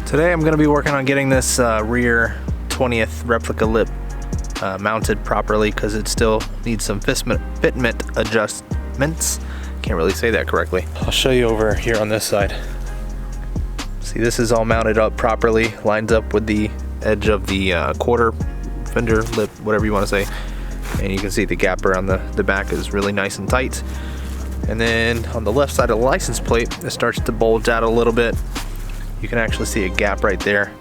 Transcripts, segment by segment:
Today I'm going to be working on getting this rear 20th replica lip mounted properly because it still needs some fitment adjustments. Can't really say that correctly. I'll show you over here on this side. See, this is all mounted up properly, lines up with the edge of the quarter fender lip, whatever you want to say. And you can see the gap around the back is really nice and tight. And then on the left side of the license plate, it starts to bulge out a little bit. You can actually see a gap right there.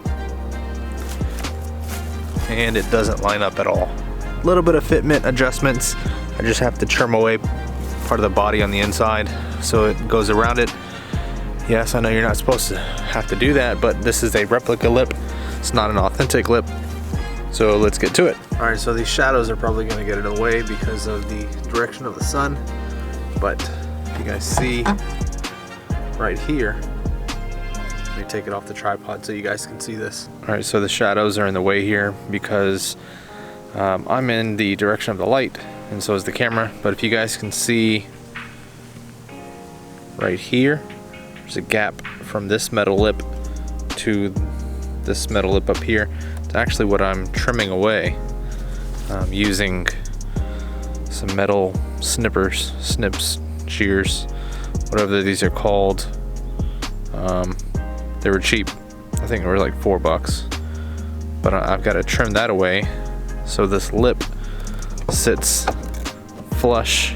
And it doesn't line up at all. A little bit of fitment adjustments. I just have to trim away part of the body on the inside so it goes around it. Yes, I know you're not supposed to have to do that, but this is a replica lip. It's not an authentic lip. So let's get to it. All right, so these shadows are probably gonna get in the way because of the direction of the sun. But you guys see right here, let me take it off the tripod so you guys can see this. All right, so the shadows are in the way here because I'm in the direction of the light and so is the camera. But if you guys can see right here, there's a gap from this metal lip to this metal lip up here. It's actually what I'm trimming away using some metal snips, shears, whatever these are called. They were cheap. I think they were like $4, but I've got to trim that away so this lip sits flush,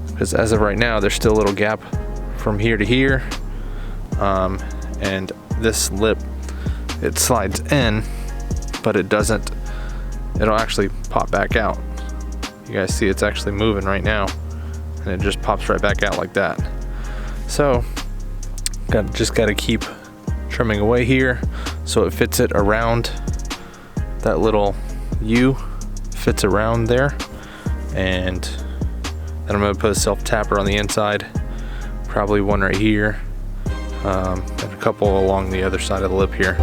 because as of right now there's still a little gap from here to here, and this lip, it slides in but it doesn't, it'll actually pop back out. You guys see it's actually moving right now and it just pops right back out like that. So just got to keep trimming away here so it fits it around that little U, fits around there. And then I'm going to put a self tapper on the inside, probably one right here, and a couple along the other side of the lip here.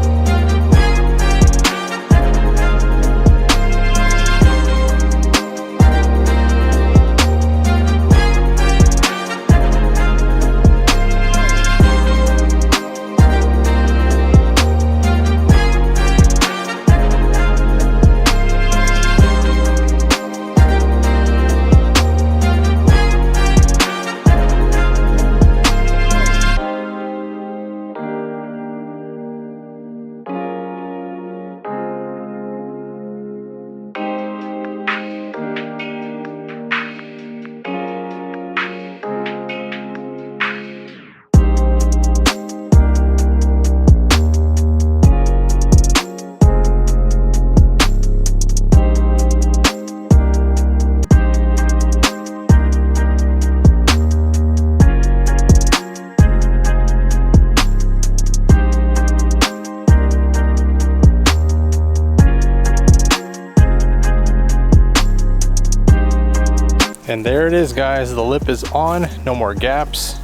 And there it is, guys. The lip is on, no more gaps.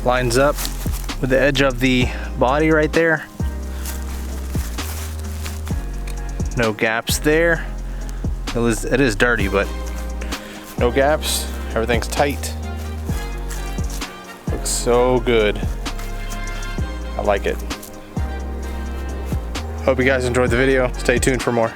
Lines up with the edge of the body right there. No gaps there. It is dirty, but no gaps. Everything's tight. Looks so good. I like it. Hope you guys enjoyed the video. Stay tuned for more.